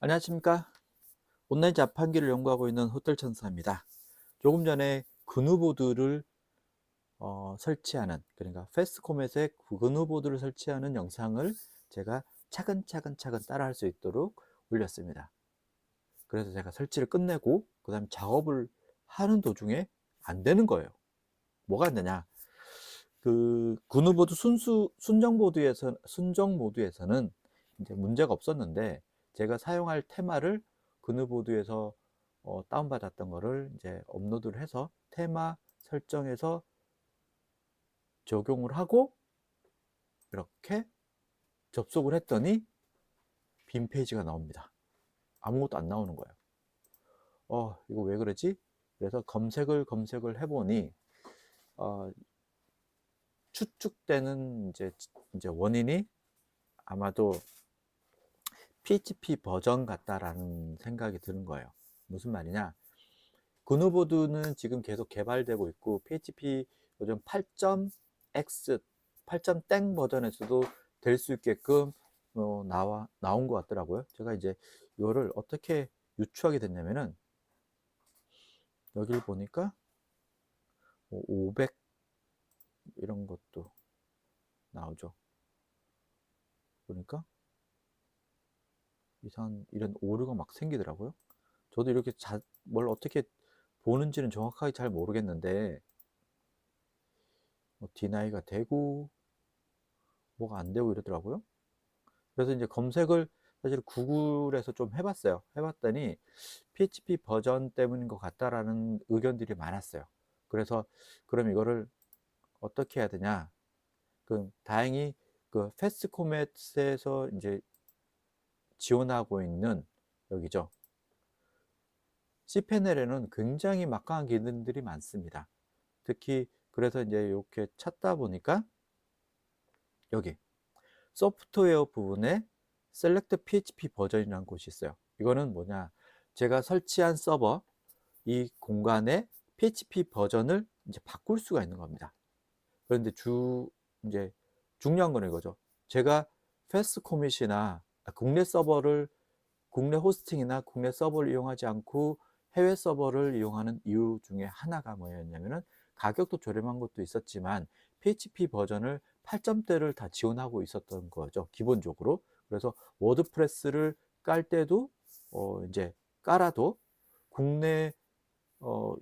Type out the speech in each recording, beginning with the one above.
안녕하십니까. 온라인 자판기를 연구하고 있는 호텔천사입니다. 조금 전에 그누보드를 설치하는, 그러니까 패스코멧의 그누보드를 설치하는 영상을 제가 차근차근 따라 할 수 있도록 올렸습니다. 그래서 제가 설치를 끝내고 그 다음에 작업을 하는 도중에 안 되는 거예요. 뭐가 안 되냐, 그 그누보드 순정 모드에서는 이제 문제가 없었는데, 제가 사용할 테마를 그누보드에서 다운받았던 거를 이제 업로드를 해서 테마 설정해서 적용을 하고 이렇게 접속을 했더니 빈 페이지가 나옵니다. 아무것도 안 나오는 거예요. 이거 왜 그러지? 그래서 검색을 해보니 어, 추측되는 이제 원인이 아마도 PHP 버전 같다라는 생각이 드는 거예요. 무슨 말이냐? 그누보드는 지금 계속 개발되고 있고 PHP 요즘 8.x, 8.땡 버전에서도 될 수 있게끔 나온 것 같더라고요. 제가 이제 이거를 어떻게 유추하게 됐냐면은, 여기를 보니까 500 이런 것도 나오죠. 보니까 이상한 이런 오류가 막 생기더라고요. 저도 이렇게 뭘 어떻게 보는지는 정확하게 잘 모르겠는데, 뭐 디나이가 되고 뭐가 안 되고 이러더라고요. 그래서 이제 검색을 사실 구글에서 좀 해봤어요. 해봤더니 PHP 버전 때문인 것 같다라는 의견들이 많았어요. 그래서 그럼 이거를 어떻게 해야 되냐? 그 다행히 그 패스코멧에서 이제 지원하고 있는, 여기죠, cPanel에는 굉장히 막강한 기능들이 많습니다. 특히 그래서 이제 이렇게 찾다 보니까 여기 소프트웨어 부분에 셀렉트 PHP 버전이라는 곳이 있어요. 이거는 뭐냐, 제가 설치한 서버 이 공간에 PHP 버전을 이제 바꿀 수가 있는 겁니다. 그런데 이제 중요한 거는 이거죠. 제가 패스코밋이나 국내 호스팅이나 국내 서버를 이용하지 않고 해외 서버를 이용하는 이유 중에 하나가 뭐였냐면은, 가격도 저렴한 것도 있었지만 PHP 버전을 8점대를 다 지원하고 있었던 거죠, 기본적으로. 그래서 워드프레스를 깔 때도 이제 깔아도 국내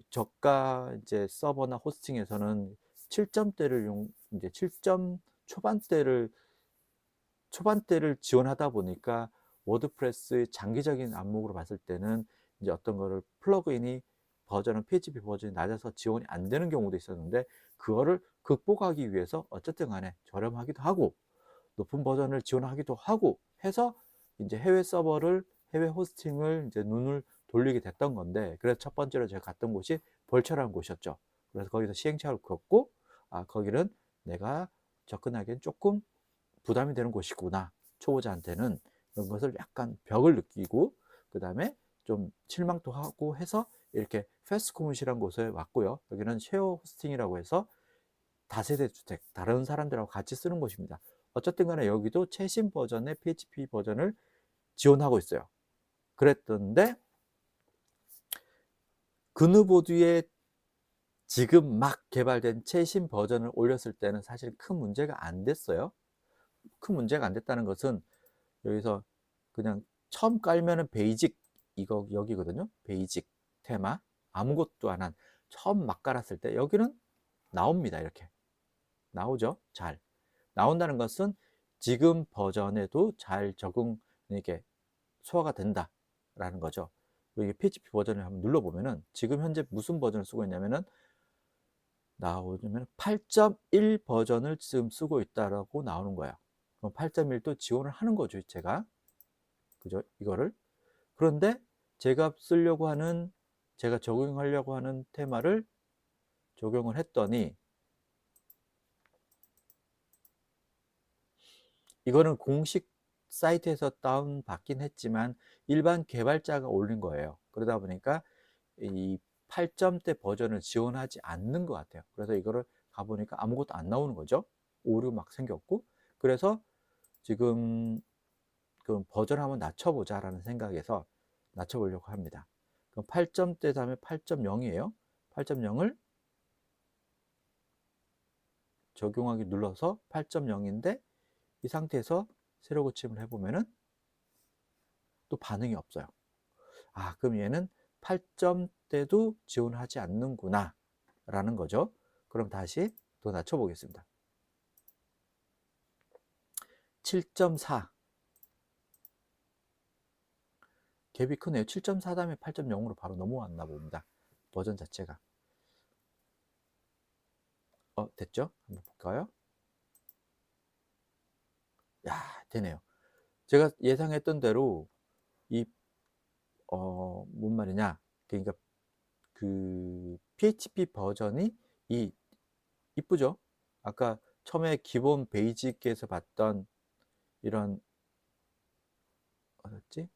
저가 이제 서버나 호스팅에서는 7점대를 이제 7점 초반대를 지원하다 보니까 워드프레스의 장기적인 안목으로 봤을 때는 이제 어떤 거를 플러그인이 PHP 버전이 낮아서 지원이 안 되는 경우도 있었는데, 그거를 극복하기 위해서 어쨌든 간에 저렴하기도 하고 높은 버전을 지원하기도 하고 해서 이제 해외 호스팅을 이제 눈을 돌리게 됐던 건데, 그래서 첫 번째로 제가 갔던 곳이 벌처라는 곳이었죠. 그래서 거기서 시행착오를 겪고, 거기는 내가 접근하기엔 조금 부담이 되는 곳이구나, 초보자한테는. 그런 것을 약간 벽을 느끼고 그 다음에 좀 실망도 하고 해서 이렇게 패스코밋이라는 곳에 왔고요. 여기는 쉐어 호스팅이라고 해서 다세대 주택, 다른 사람들하고 같이 쓰는 곳입니다. 어쨌든 간에 여기도 최신 버전의 PHP 버전을 지원하고 있어요. 그랬던데 그누보드에 지금 막 개발된 최신 버전을 올렸을 때는 사실 큰 문제가 안 됐어요. 큰 문제가 안 됐다는 것은, 여기서 그냥 처음 깔면은 베이직, 이거 여기거든요. 베이직 테마 아무것도 안 한 처음 막 깔았을 때 여기는 나옵니다. 이렇게 나오죠. 잘 나온다는 것은 지금 버전에도 잘 적응, 이렇게 소화가 된다라는 거죠. 여기 PHP 버전을 한번 눌러보면은 지금 현재 무슨 버전을 쓰고 있냐면은, 나오면 8.1 버전을 지금 쓰고 있다라고 나오는 거예요. 그럼 8.1도 지원을 하는 거죠, 제가. 그죠? 이거를. 그런데 제가 쓰려고 하는, 제가 적용하려고 하는 테마를 적용을 했더니, 이거는 공식 사이트에서 다운 받긴 했지만 일반 개발자가 올린 거예요. 그러다 보니까 이 8점대 버전을 지원하지 않는 것 같아요. 그래서 이거를 가보니까 아무것도 안 나오는 거죠. 오류 막 생겼고. 그래서 지금 그럼 버전 한번 낮춰보자라는 생각에서 낮춰보려고 합니다. 그럼 8점대 다음에 8.0이에요. 8.0을 적용하기 눌러서 8.0인데 이 상태에서 새로 고침을 해보면은 또 반응이 없어요. 아, 그럼 얘는 8점대도 지원하지 않는구나 라는 거죠. 그럼 다시 더 낮춰보겠습니다. 7.4 갭이 크네요. 7.4 다음에 8.0으로 바로 넘어왔나 봅니다. 버전 자체가. 됐죠? 한번 볼까요? 야, 되네요. 제가 예상했던 대로 이, 뭔 말이냐. 그러니까 그 PHP 버전이 이쁘죠? 아까 처음에 기본 베이직에서 봤던 이런, 어딨지?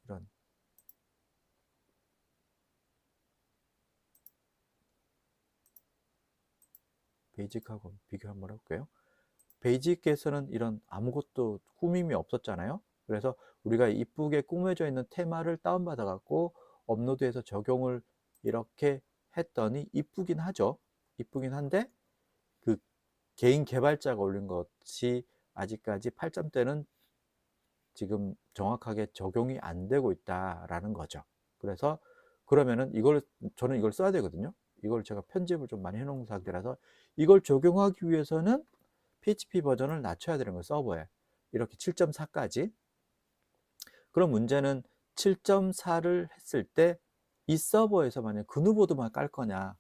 이런 베이직하고 비교 한번 해볼게요. 베이직에서는 이런 아무것도 꾸밈이 없었잖아요. 그래서 우리가 이쁘게 꾸며져 있는 테마를 다운받아 갖고 업로드해서 적용을 이렇게 했더니 이쁘긴 하죠. 이쁘긴 한데 그 개인 개발자가 올린 것이 아직까지 8점대는 지금 정확하게 적용이 안 되고 있다라는 거죠. 그래서 그러면은 저는 이걸 써야 되거든요. 이걸 제가 편집을 좀 많이 해놓은 상태라서 이걸 적용하기 위해서는 PHP 버전을 낮춰야 되는 거예요. 서버에 이렇게 7.4까지. 그럼 문제는 7.4를 했을 때 이 서버에서 만약 그누보드만 깔 거냐,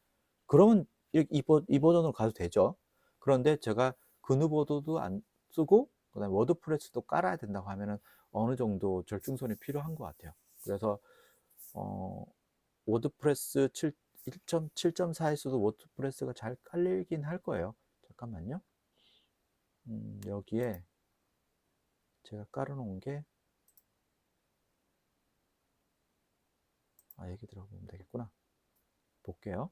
그러면 이 버전으로 가도 되죠. 그런데 제가 그누보드도 안 쓰고 그다음에 워드프레스도 깔아야 된다고 하면은 어느 정도 절충선이 필요한 것 같아요. 그래서 어, 워드프레스 1.7.4에서도 워드프레스가 잘 깔리긴 할 거예요. 잠깐만요. 여기에 제가 깔아놓은 게, 여기 들어보면 되겠구나. 볼게요.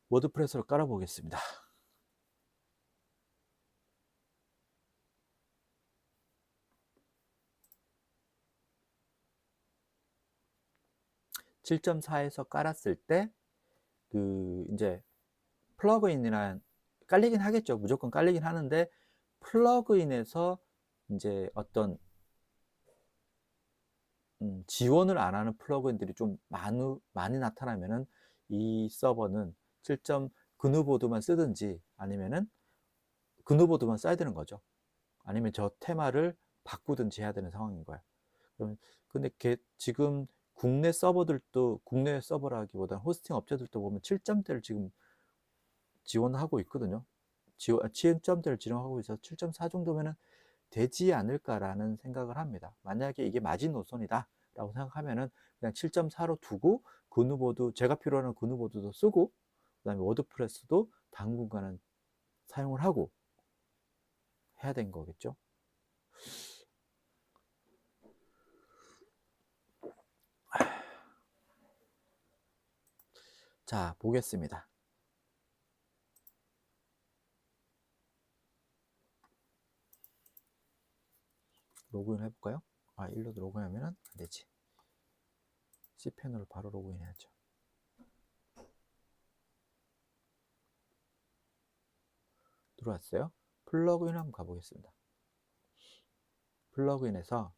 워드프레스로 깔아보겠습니다. (7.4)에서 깔았을 때 이제 플러그인이란 깔리긴 하겠죠. 무조건 깔리긴 하는데 플러그인에서 이제 어떤 지원을 안 하는 플러그인들이 좀 많이 나타나면은 이 서버는 7점 그누보드만 쓰든지 아니면은 그누보드만 써야 되는 거죠. 아니면 저 테마를 바꾸든지 해야 되는 상황인 거예요. 근데 지금 국내 서버들도, 국내 서버라기보다 호스팅 업체들도 보면 7점대를 지금 지원하고 있거든요. 7점대를 지원하고 있어서 7.4 정도면은 되지 않을까라는 생각을 합니다. 만약에 이게 마지노선이다 라고 생각하면은 그냥 7.4로 두고 그누보드, 제가 필요한 그누보드도 쓰고 그다음에 워드프레스도 당분간은 사용을 하고 해야 되는 거겠죠. 자, 보겠습니다. 로그인 해볼까요? 일로도 로그인하면 안 되지. C펜으로 바로 로그인 해야죠. 들어왔어요. 플러그인 한번 가보겠습니다. 플러그인에서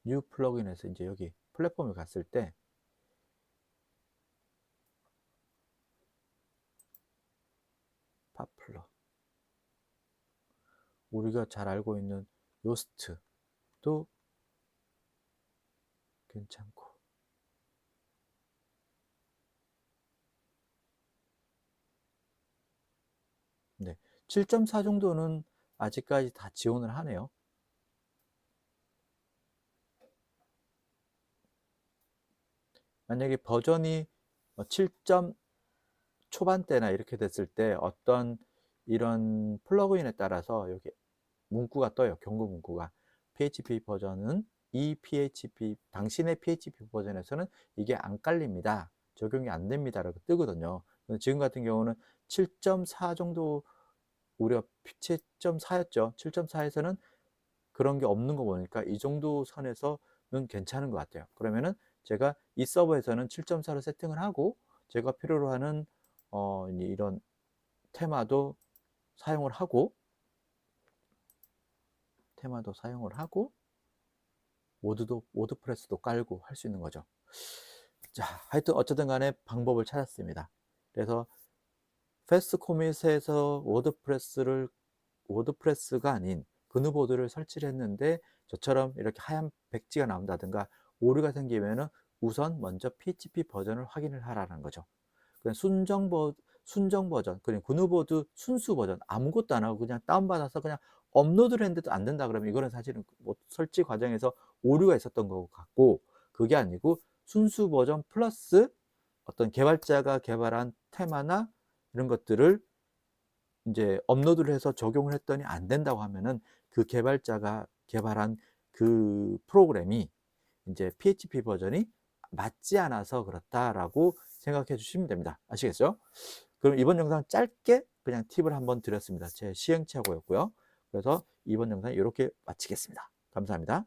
뉴 플러그인에서 이제 여기 플랫폼에 갔을 때 파플러, 우리가 잘 알고 있는 요스트도 괜찮고, 네, 7.4 정도는 아직까지 다 지원을 하네요. 만약에 버전이 7점 초반대나 이렇게 됐을 때 어떤 이런 플러그인에 따라서 여기 문구가 떠요. 경고 문구가. PHP 버전은 이 PHP 당신의 PHP 버전에서는 이게 안 깔립니다. 적용이 안 됩니다. 라고 뜨거든요. 지금 같은 경우는 7.4 정도 우리가 7.4였죠. 7.4에서는 그런 게 없는 거 보니까 이 정도 선에서는 괜찮은 것 같아요. 그러면은 제가 이 서버에서는 7.4로 세팅을 하고 제가 필요로 하는 이런 테마도 사용을 하고 워드프레스도 깔고 할 수 있는 거죠. 자, 하여튼 어쨌든 간에 방법을 찾았습니다. 그래서 패스트 코밋에서 워드프레스가 아닌 그누보드를 설치를 했는데 저처럼 이렇게 하얀 백지가 나온다든가 오류가 생기면은 우선 먼저 PHP 버전을 확인을 하라는 거죠. 그냥 순정 버전, 그냥 그누보드 순수 버전 아무것도 안 하고 그냥 다운받아서 그냥 업로드를 했는데도 안 된다 그러면 이거는 사실은 뭐 설치 과정에서 오류가 있었던 것 같고, 그게 아니고 순수 버전 플러스 어떤 개발자가 개발한 테마나 이런 것들을 이제 업로드를 해서 적용을 했더니 안 된다고 하면은 그 개발자가 개발한 그 프로그램이 이제 PHP 버전이 맞지 않아서 그렇다라고 생각해 주시면 됩니다. 아시겠죠? 그럼 이번 영상 짧게 그냥 팁을 한번 드렸습니다. 제 시행착오였고요. 그래서 이번 영상 이렇게 마치겠습니다. 감사합니다.